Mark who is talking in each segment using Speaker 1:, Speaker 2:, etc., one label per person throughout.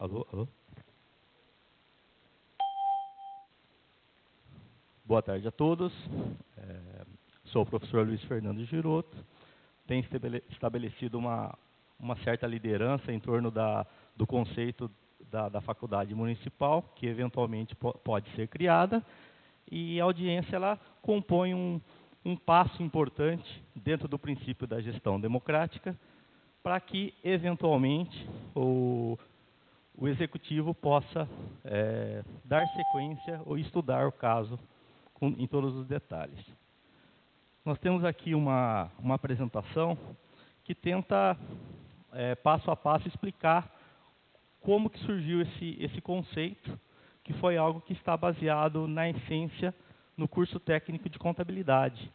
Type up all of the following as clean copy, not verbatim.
Speaker 1: Alô, alô? Boa tarde a todos. Sou o professor Luiz Fernando Giroto. Tenho estabelecido uma certa liderança em torno do conceito da faculdade municipal, que eventualmente pode ser criada, e a audiência ela compõe um passo importante dentro do princípio da gestão democrática, para que, eventualmente, o executivo possa dar sequência ou estudar o caso em todos os detalhes. Nós temos aqui uma apresentação que tenta, passo a passo, explicar como que surgiu esse conceito, que foi algo que está baseado, na essência, no curso técnico de contabilidade,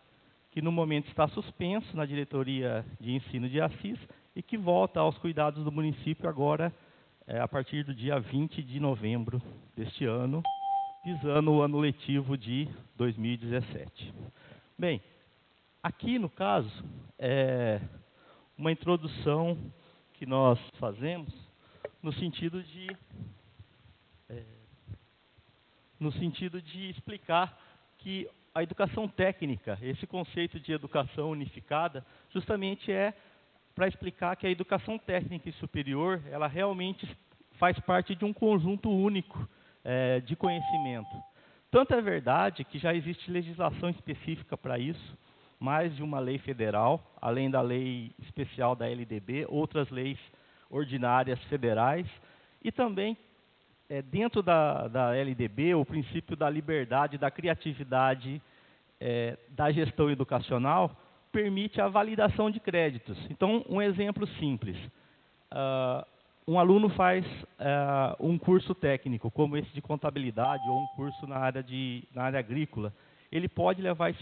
Speaker 1: que no momento está suspenso na diretoria de ensino de Assis e que volta aos cuidados do município agora, a partir do dia 20 de novembro deste ano, visando o ano letivo de 2017. Bem, aqui no caso, é uma introdução que nós fazemos no sentido de explicar que a educação técnica, esse conceito de educação unificada, justamente é para explicar que a educação técnica e superior, ela realmente faz parte de um conjunto único de conhecimento. Tanto é verdade que já existe legislação específica para isso, mais de uma lei federal, além da lei especial da LDB, outras leis ordinárias federais, e também, dentro da LDB, o princípio da liberdade, da criatividade, da gestão educacional, permite a validação de créditos. Então, um exemplo simples. Um aluno faz um curso técnico, como esse de contabilidade, ou um curso na área agrícola. Ele pode levar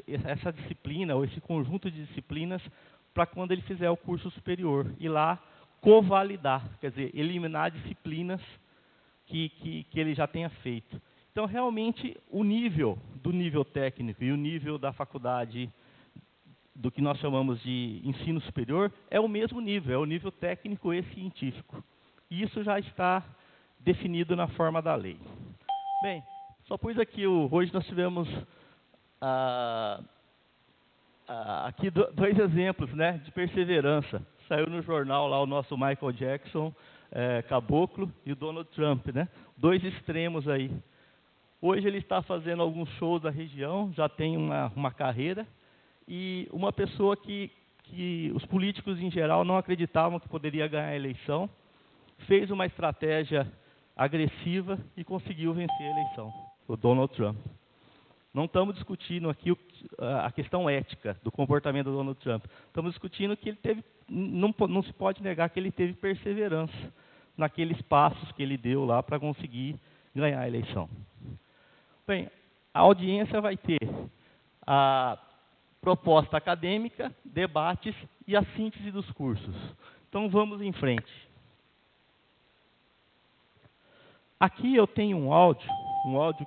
Speaker 1: essa disciplina, ou esse conjunto de disciplinas, para quando ele fizer o curso superior. E lá, covalidar, quer dizer, eliminar disciplinas que ele já tenha feito. Então, realmente, o nível do nível técnico e o nível da faculdade, do que nós chamamos de ensino superior, é o mesmo nível, é o nível técnico e científico. E isso já está definido na forma da lei. Bem, só pus aqui, hoje nós tivemos aqui dois exemplos, né, de perseverança. Saiu no jornal lá o nosso Michael Jackson, Caboclo, e o Donald Trump, né? Dois extremos aí. Hoje ele está fazendo alguns shows da região, já tem uma carreira, e uma pessoa que os políticos em geral não acreditavam que poderia ganhar a eleição, fez uma estratégia agressiva e conseguiu vencer a eleição, o Donald Trump. Não estamos discutindo aqui a questão ética do comportamento do Donald Trump. Estamos discutindo que ele teve, não se pode negar que ele teve perseverança naqueles passos que ele deu lá para conseguir ganhar a eleição. Bem, a audiência vai ter a proposta acadêmica, debates e a síntese dos cursos. Então, vamos em frente. Aqui eu tenho um áudio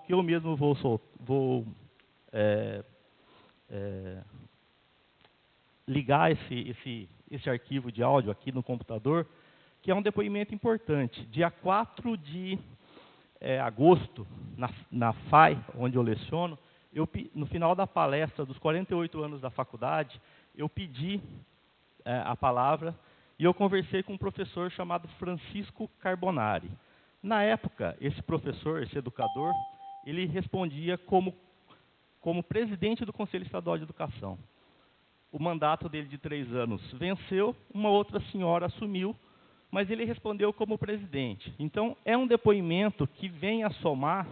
Speaker 1: que eu mesmo vou ligar esse arquivo de áudio aqui no computador, que é um depoimento importante. Dia 4 de agosto, na FAI, onde eu leciono, no final da palestra dos 48 anos da faculdade, eu pedi a palavra e eu conversei com um professor chamado Francisco Carbonari. Na época, esse professor, esse educador, ele respondia como presidente do Conselho Estadual de Educação. O mandato dele de 3 anos venceu, uma outra senhora assumiu, mas ele respondeu como presidente. Então, é um depoimento que vem a somar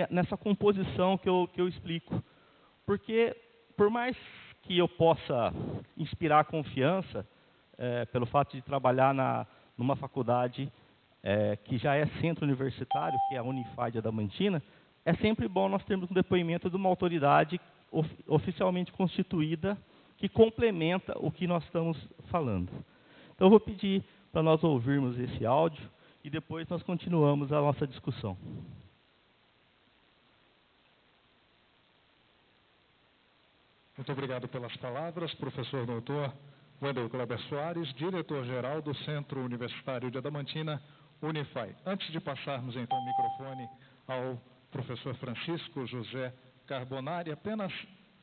Speaker 1: nessa composição que eu explico. Porque, por mais que eu possa inspirar confiança, pelo fato de trabalhar numa faculdade que já é centro universitário, que é a Unifad Adamantina, é sempre bom nós termos um depoimento de uma autoridade oficialmente constituída que complementa o que nós estamos falando. Então, eu vou pedir para nós ouvirmos esse áudio e depois nós continuamos a nossa discussão.
Speaker 2: Muito obrigado pelas palavras, professor doutor Wendel Kleber Soares, diretor-geral do Centro Universitário de Adamantina, Unify. Antes de passarmos então o microfone ao professor Francisco José Carbonari, apenas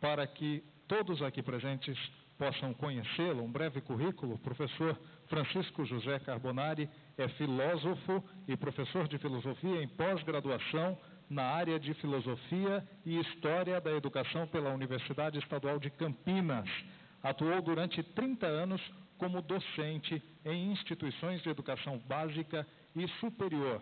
Speaker 2: para que todos aqui presentes possam conhecê-lo, um breve currículo. O professor Francisco José Carbonari é filósofo e professor de filosofia em pós-graduação na área de Filosofia e História da Educação pela Universidade Estadual de Campinas. Atuou durante 30 anos como docente em instituições de educação básica e superior.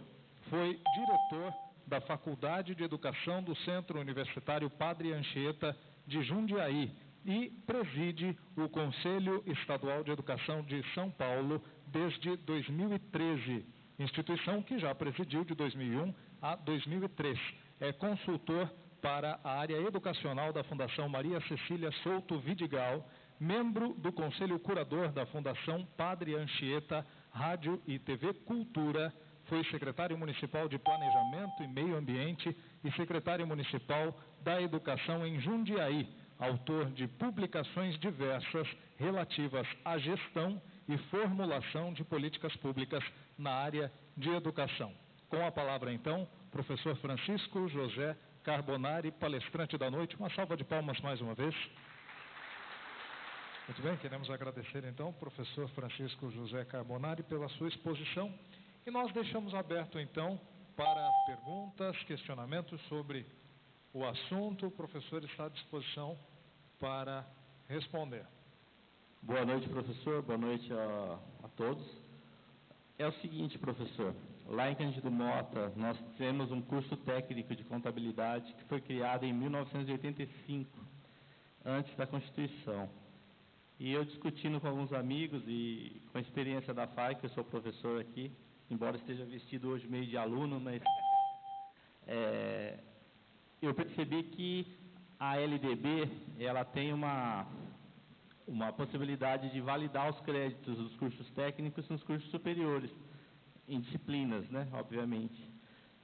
Speaker 2: Foi diretor da Faculdade de Educação do Centro Universitário Padre Anchieta de Jundiaí e preside o Conselho Estadual de Educação de São Paulo desde 2013, instituição que já presidiu de 2001 a 2003. É consultor para a área educacional da Fundação Maria Cecília Souto Vidigal, membro do Conselho Curador da Fundação Padre Anchieta, Rádio e TV Cultura, foi secretário municipal de Planejamento e Meio Ambiente e secretário municipal da Educação em Jundiaí, autor de publicações diversas relativas à gestão e formulação de políticas públicas na área de educação. Com a palavra, então, professor Francisco José Carbonari, palestrante da noite. Uma salva de palmas mais uma vez. Muito bem, queremos agradecer, então, ao professor Francisco José Carbonari pela sua exposição. E nós deixamos aberto, então, para perguntas, questionamentos sobre o assunto. O professor está à disposição para responder.
Speaker 1: Boa noite, professor. Boa noite a todos. É o seguinte, professor. Lá em Cândido Mota, nós temos um curso técnico de contabilidade que foi criado em 1985, antes da Constituição. E eu discutindo com alguns amigos e com a experiência da FAI, que eu sou professor aqui, embora esteja vestido hoje meio de aluno, mas eu percebi que a LDB ela tem uma possibilidade de validar os créditos dos cursos técnicos nos cursos superiores, em disciplinas, né, obviamente.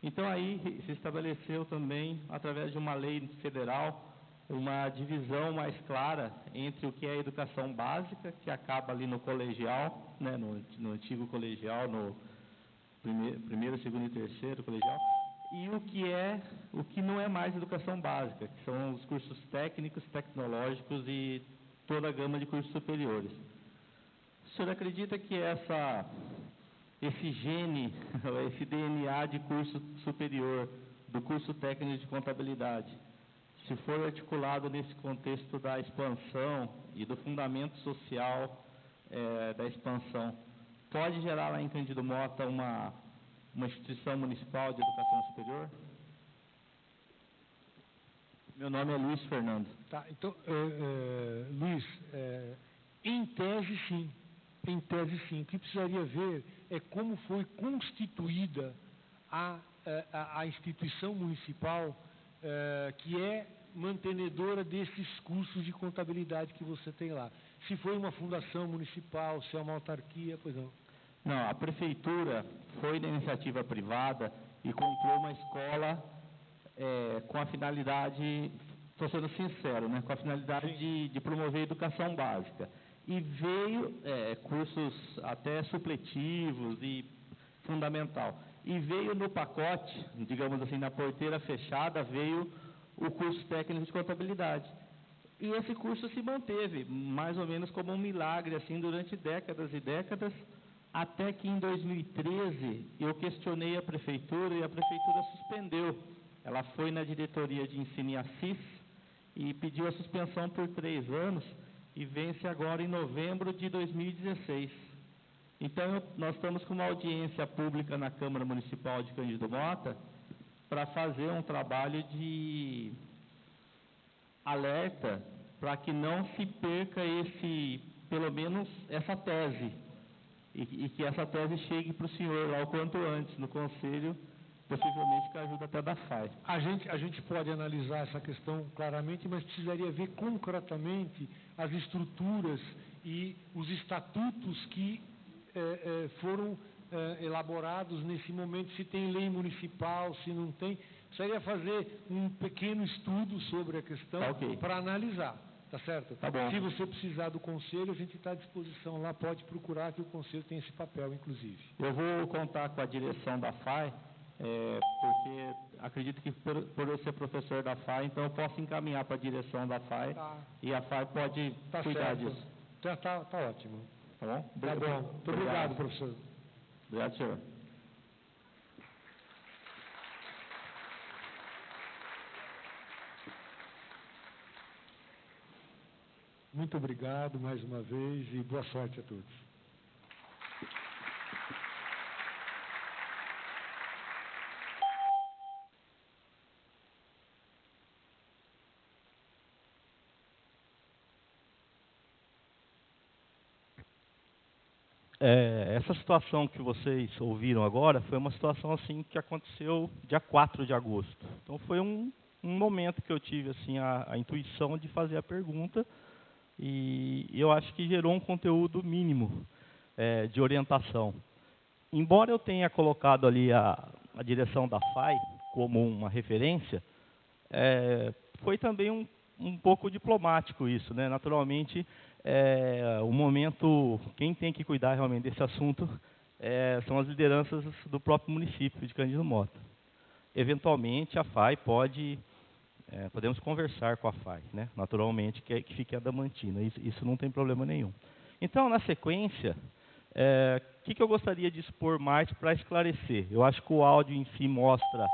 Speaker 1: Então aí se estabeleceu também, através de uma lei federal, uma divisão mais clara entre o que é a educação básica, que acaba ali no colegial, né, no antigo colegial, no primeiro, segundo e terceiro colegial, e o que não é mais educação básica, que são os cursos técnicos, tecnológicos e toda a gama de cursos superiores. O senhor acredita que esse gene, esse DNA de curso superior, do curso técnico de contabilidade, se for articulado nesse contexto da expansão e do fundamento social da expansão, pode gerar lá em Cândido Mota uma instituição municipal de educação superior? Meu nome é Luiz Fernando.
Speaker 3: Tá, então, Luiz, em tese sim. Em tese sim. O que precisaria ver é como foi constituída a instituição municipal que é mantenedora desses cursos de contabilidade que você tem lá. Se foi uma fundação municipal, se é uma autarquia, pois não.
Speaker 1: Não, a prefeitura foi na iniciativa privada e comprou uma escola com a finalidade, estou sendo sincero, né, com a finalidade de promover a educação básica. E veio cursos até supletivos e fundamental. E veio no pacote, digamos assim, na porteira fechada, veio o curso técnico de contabilidade. E esse curso se manteve, mais ou menos como um milagre, assim, durante décadas e décadas, até que em 2013 eu questionei a prefeitura e a prefeitura suspendeu. Ela foi na diretoria de ensino em Assis e pediu a suspensão por 3 anos e vence agora em novembro de 2016. Então, nós estamos com uma audiência pública na Câmara Municipal de Cândido Mota para fazer um trabalho de alerta para que não se perca pelo menos essa tese, e que essa tese chegue para o senhor lá o quanto antes, no Conselho, possivelmente com a ajuda até da FAI.
Speaker 3: A gente pode analisar essa questão claramente, mas precisaria ver concretamente as estruturas e os estatutos que foram elaborados nesse momento, se tem lei municipal, se não tem. Precisaria fazer um pequeno estudo sobre a questão para analisar. Tá certo?
Speaker 4: Tá bom.
Speaker 3: Se você precisar do conselho, a gente está à disposição lá, pode procurar que o conselho tem esse papel, inclusive.
Speaker 4: Eu vou contar com a direção da FAI, porque acredito que por eu ser professor da FAI, então eu posso encaminhar para a direção da FAI e a FAI pode cuidar disso.
Speaker 3: Tá ótimo.
Speaker 4: Tá bom?
Speaker 3: Tá bom. Muito obrigado, professor.
Speaker 4: Obrigado, senhor.
Speaker 3: Muito obrigado mais uma vez e boa sorte a todos.
Speaker 1: Essa situação que vocês ouviram agora foi uma situação assim que aconteceu dia 4 de agosto. Então foi um momento que eu tive assim a intuição de fazer a pergunta e eu acho que gerou um conteúdo mínimo de orientação. Embora eu tenha colocado ali a direção da FAI como uma referência, foi também um pouco diplomático isso, né? Naturalmente, o momento, quem tem que cuidar realmente desse assunto são as lideranças do próprio município de Cândido Mota. Eventualmente, a FAI podemos conversar com a FAI, né? Naturalmente, que fique a Adamantina, isso não tem problema nenhum. Então, na sequência, o que eu gostaria de expor mais para esclarecer? Eu acho que o áudio em si mostra,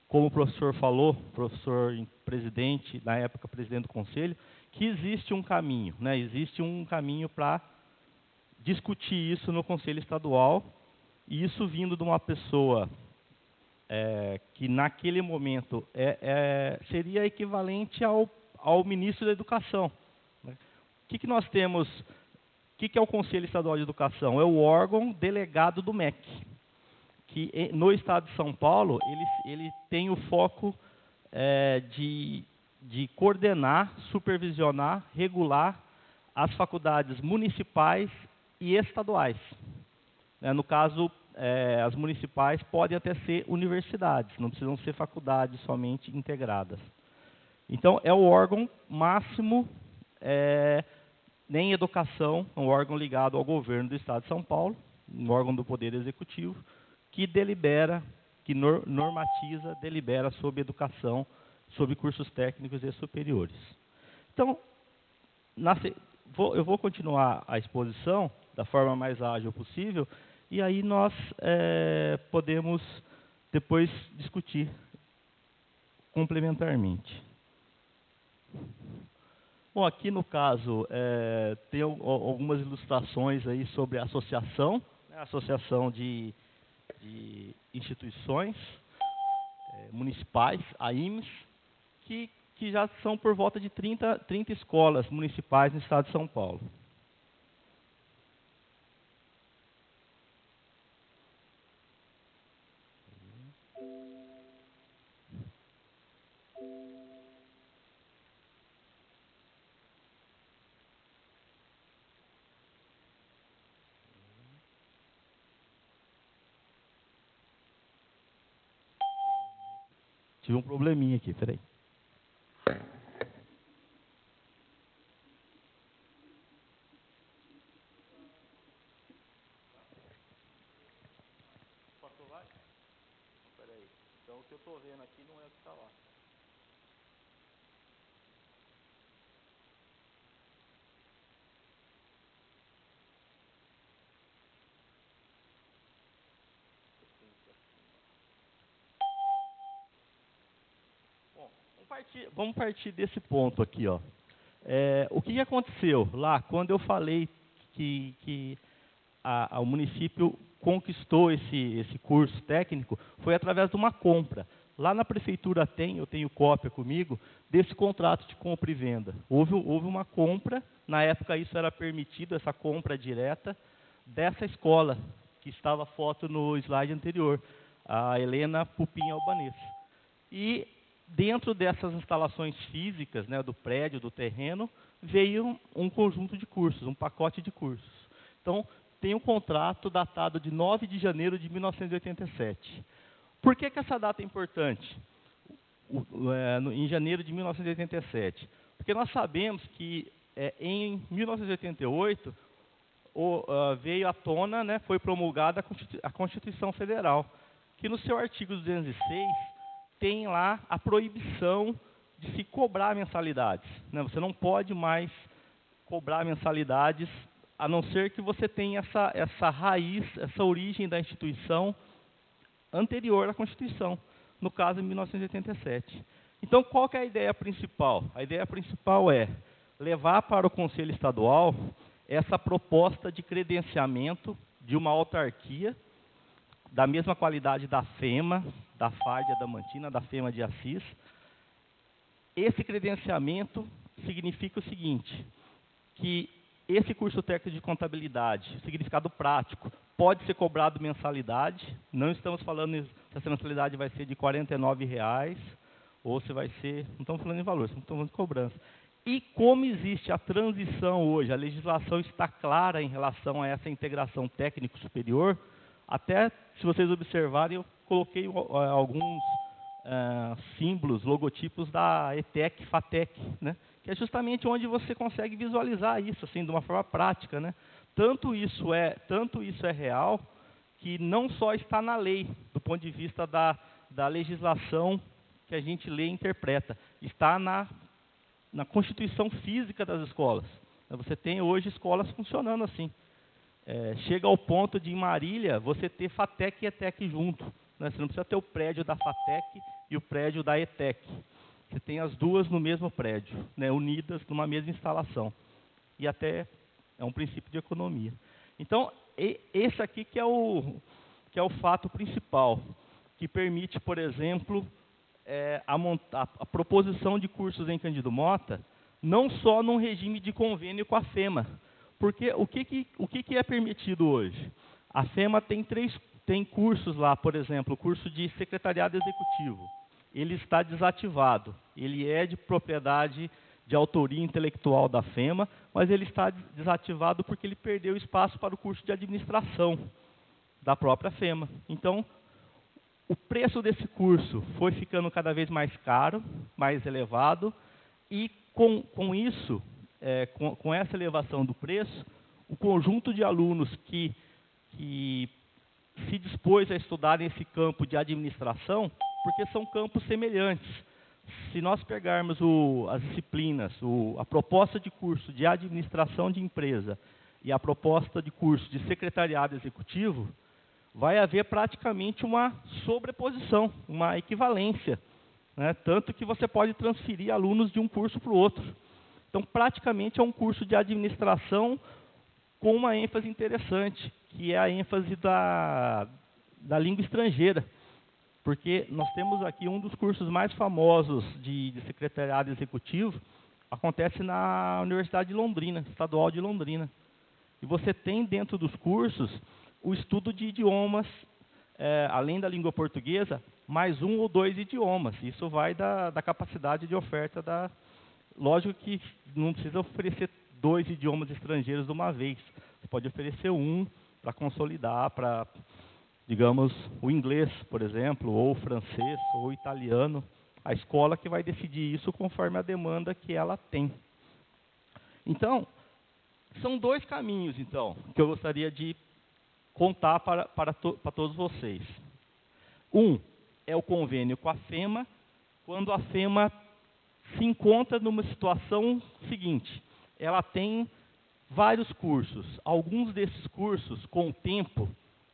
Speaker 1: como o professor falou, professor presidente, na época presidente do conselho, que existe um caminho, né? Existe um caminho para discutir isso no conselho estadual, e isso vindo de uma pessoa que naquele momento seria equivalente ao ministro da Educação, né? O que nós temos, o que é o Conselho Estadual de Educação? É o órgão delegado do MEC, que no estado de São Paulo, ele tem o foco de coordenar, supervisionar, regular as faculdades municipais e estaduais. No caso, as municipais podem até ser universidades, não precisam ser faculdades somente integradas. Então, é o órgão máximo em educação, um órgão ligado ao governo do estado de São Paulo, um órgão do Poder Executivo, que delibera, que normatiza, delibera sobre educação, sobre cursos técnicos e superiores. Então, eu vou continuar a exposição da forma mais ágil possível, e aí nós podemos depois discutir complementarmente. Bom, aqui no caso, tem algumas ilustrações aí sobre a associação, né, a associação de instituições municipais, a IMES, que já são por volta de 30 escolas municipais no estado de São Paulo. Tive um probleminha aqui, peraí. Passou lá? Peraí. Então o que eu estou vendo aqui não é o que está lá. Bom, vamos partir desse ponto aqui, ó. O que aconteceu lá quando eu falei que o município conquistou esse curso técnico? Foi através de uma compra. Lá na prefeitura eu tenho cópia comigo, desse contrato de compra e venda. Houve uma compra, na época isso era permitido, essa compra direta, dessa escola, que estava a foto no slide anterior, a Helena Pupim Albanês. E dentro dessas instalações físicas, né, do prédio, do terreno, veio um conjunto de cursos, um pacote de cursos. Então, tem um contrato datado de 9 de janeiro de 1987. Por que essa data é importante? Em janeiro de 1987. Porque nós sabemos que em 1988 veio à tona, né, foi promulgada a Constituição Federal, que no seu artigo 206 tem lá a proibição de se cobrar mensalidades, né? Você não pode mais cobrar mensalidades, a não ser que você tenha essa raiz, essa origem da instituição anterior à Constituição, no caso, em 1987. Então, qual que é a ideia principal? A ideia principal é levar para o Conselho Estadual essa proposta de credenciamento de uma autarquia da mesma qualidade da FEMA, da FAI de Adamantina, da FEMA de Assis. Esse credenciamento significa o seguinte, que esse curso técnico de contabilidade, significado prático, pode ser cobrado mensalidade. Não estamos falando se essa mensalidade vai ser de R$ 49,00 ou se vai ser... Não estamos falando em valor, estamos falando de cobrança. E como existe a transição hoje, a legislação está clara em relação a essa integração técnico superior, até se vocês observarem, eu coloquei alguns símbolos, logotipos da ETEC, FATEC, né? Que é justamente onde você consegue visualizar isso assim, de uma forma prática, né? Tanto isso é real, que não só está na lei, do ponto de vista da legislação que a gente lê e interpreta, está na constituição física das escolas. Você tem hoje escolas funcionando assim. Chega ao ponto de, em Marília, você ter FATEC e ETEC junto, né? Você não precisa ter o prédio da FATEC e o prédio da ETEC. Você tem as duas no mesmo prédio, né, unidas numa mesma instalação. E até é um princípio de economia. Então, esse aqui que é o fato principal, que permite, por exemplo, a proposição de cursos em Cândido Mota, não só num regime de convênio com a FEMA. Porque o que é permitido hoje? A FEMA tem cursos lá, por exemplo, o curso de secretariado executivo. Ele está desativado. Ele é de propriedade de autoria intelectual da FEMA, mas ele está desativado porque ele perdeu espaço para o curso de administração da própria FEMA. Então, o preço desse curso foi ficando cada vez mais caro, mais elevado, e com isso, com essa elevação do preço, o conjunto de alunos que se dispôs a estudar nesse campo de administração, porque são campos semelhantes. Se nós pegarmos as disciplinas, a proposta de curso de administração de empresa e a proposta de curso de secretariado executivo, vai haver praticamente uma sobreposição, uma equivalência, né? Tanto que você pode transferir alunos de um curso para o outro. Então, praticamente é um curso de administração com uma ênfase interessante, que é a ênfase da língua estrangeira. Porque nós temos aqui um dos cursos mais famosos de secretariado executivo, acontece na Universidade de Londrina, Estadual de Londrina. E você tem dentro dos cursos o estudo de idiomas, além da língua portuguesa, mais 1 ou 2 idiomas. Isso vai da capacidade de oferta da... Lógico que não precisa oferecer 2 idiomas estrangeiros de uma vez. Você pode oferecer um para consolidar, para, digamos, o inglês, por exemplo, ou o francês, ou o italiano. A escola que vai decidir isso conforme a demanda que ela tem. Então, são 2 caminhos, então, que eu gostaria de contar para todos vocês. Um é o convênio com a FEMA, quando a FEMA se encontra numa situação seguinte: ela tem vários cursos. Alguns desses cursos, com o tempo,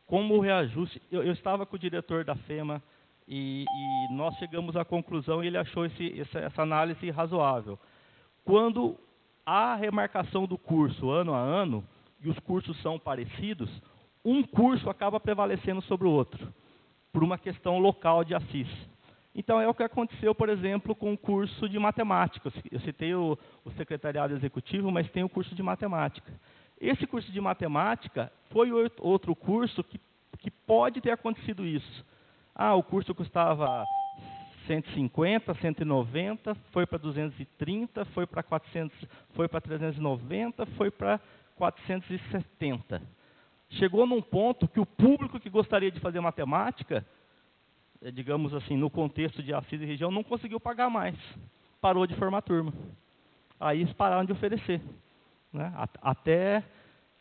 Speaker 1: como o reajuste... Eu estava com o diretor da FEMA e nós chegamos à conclusão, e ele achou essa análise razoável. Quando há remarcação do curso ano a ano, e os cursos são parecidos, um curso acaba prevalecendo sobre o outro, por uma questão local de Assis. Então, é o que aconteceu, por exemplo, com o curso de matemática. Eu citei o secretariado executivo, mas tem o curso de matemática. Esse curso de matemática foi outro curso que pode ter acontecido isso. O curso custava 150, 190, foi para 230, foi para 400, foi para 390, foi para 470. Chegou num ponto que o público que gostaria de fazer matemática, digamos assim, no contexto de Assis e região, não conseguiu pagar mais. Parou de formar turma. aí eles pararam de oferecer, né? Até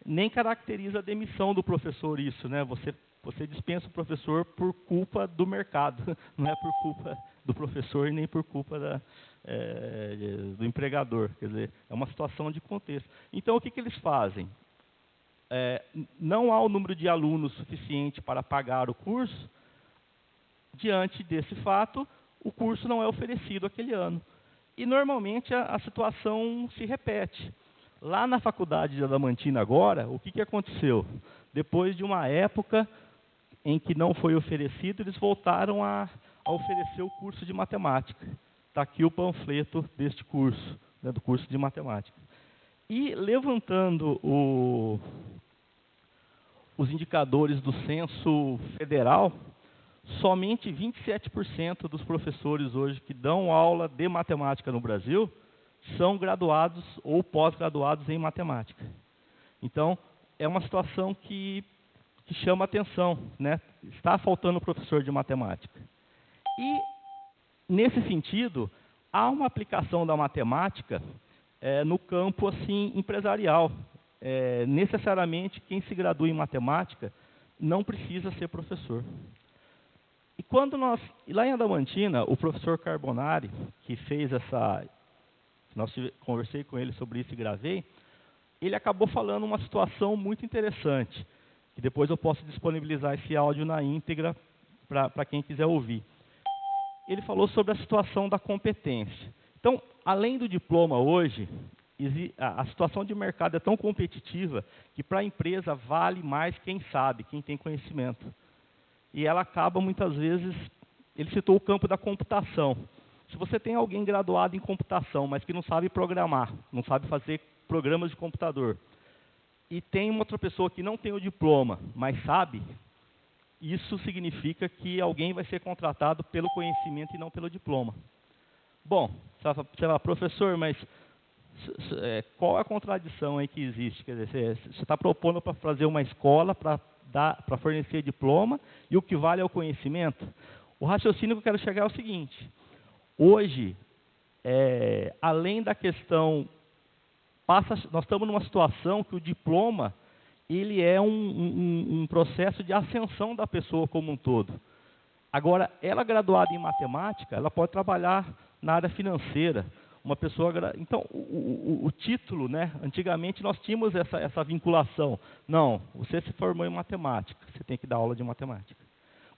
Speaker 1: nem caracteriza a demissão do professor isso, né? Você dispensa o professor por culpa do mercado, não é por culpa do professor e nem por culpa do empregador. Quer dizer, é uma situação de contexto. Então, o que eles fazem? Não há o número de alunos suficiente para pagar o curso. Diante desse fato, o curso não é oferecido aquele ano. E, normalmente, a situação se repete. Lá na Faculdade de Adamantina agora, o que aconteceu? Depois de uma época em que não foi oferecido, eles voltaram a oferecer o curso de matemática. Está aqui o panfleto deste curso, né, do curso de matemática. E levantando os indicadores do censo federal, somente 27% dos professores hoje que dão aula de matemática no Brasil são graduados ou pós-graduados em matemática. Então, é uma situação que chama atenção, né? Está faltando professor de matemática. E, nesse sentido, há uma aplicação da matemática no campo assim, empresarial. Necessariamente, quem se gradua em matemática não precisa ser professor. E quando lá em Adamantina, o professor Carbonari, que fez conversei com ele sobre isso e gravei, ele acabou falando uma situação muito interessante, que depois eu posso disponibilizar esse áudio na íntegra para quem quiser ouvir. Ele falou sobre a situação da competência. Então, além do diploma hoje, a situação de mercado é tão competitiva que para a empresa vale mais quem sabe, quem tem conhecimento. E ela acaba, muitas vezes, ele citou o campo da computação. Se você tem alguém graduado em computação, mas que não sabe programar, não sabe fazer programas de computador, e tem uma outra pessoa que não tem o diploma, mas sabe, isso significa que alguém vai ser contratado pelo conhecimento e não pelo diploma. Bom, você fala, professor, mas qual é a contradição aí que existe? Quer dizer, você está propondo para fazer uma escola para fornecer diploma, e o que vale é o conhecimento? O raciocínio que eu quero chegar é o seguinte: hoje, além da questão, nós estamos numa situação que o diploma ele é um processo de ascensão da pessoa como um todo. Agora, ela graduada em matemática, ela pode trabalhar na área financeira. Uma pessoa, então, o título, né? Antigamente nós tínhamos essa vinculação. Não, você se formou em matemática, você tem que dar aula de matemática.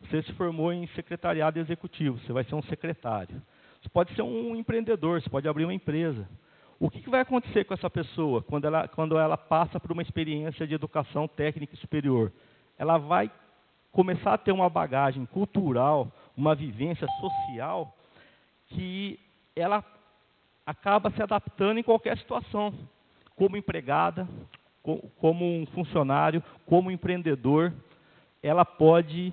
Speaker 1: Você se formou em secretariado executivo, você vai ser um secretário. Você pode ser um empreendedor, você pode abrir uma empresa. O que vai acontecer com essa pessoa quando ela passa por uma experiência de educação técnica e superior? Ela vai começar a ter uma bagagem cultural, uma vivência social, que ela acaba se adaptando em qualquer situação, como empregada, como um funcionário, como empreendedor. Ela pode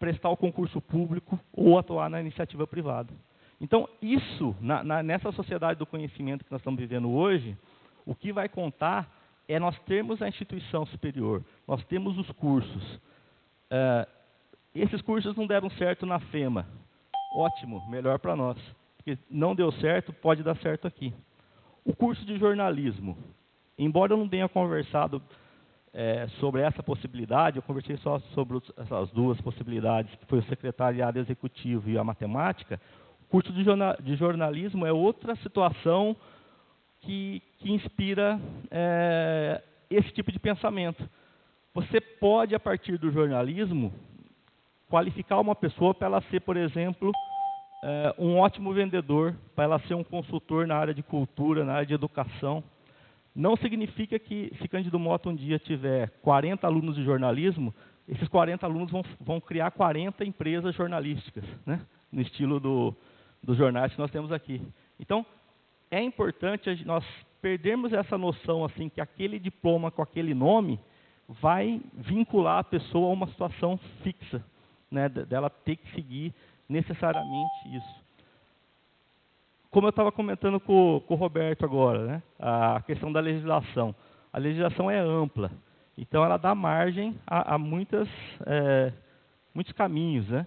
Speaker 1: prestar o concurso público ou atuar na iniciativa privada. Então, isso, nessa sociedade do conhecimento que nós estamos vivendo hoje, o que vai contar é nós termos a instituição superior, nós temos os cursos. Esses cursos não deram certo na FEMA. Ótimo, melhor para nós. Porque não deu certo, pode dar certo aqui. O curso de jornalismo, embora eu não tenha conversado sobre essa possibilidade, eu conversei só sobre essas duas possibilidades, que foi o secretariado executivo e a matemática. O curso de jornalismo é outra situação que inspira esse tipo de pensamento. Você pode, a partir do jornalismo, qualificar uma pessoa para ela ser, por exemplo, um ótimo vendedor, para ela ser um consultor na área de cultura, na área de educação. Não significa que, se Cândido Mota um dia tiver 40 alunos de jornalismo, esses 40 alunos vão criar 40 empresas jornalísticas, né? No estilo dos jornais que nós temos aqui. Então, é importante nós perdermos essa noção assim, que aquele diploma com aquele nome vai vincular a pessoa a uma situação fixa, né? Dela ter que seguir necessariamente isso. Como eu estava comentando com o Roberto agora, né? A questão da legislação. A legislação é ampla, então ela dá margem a muitos caminhos, né?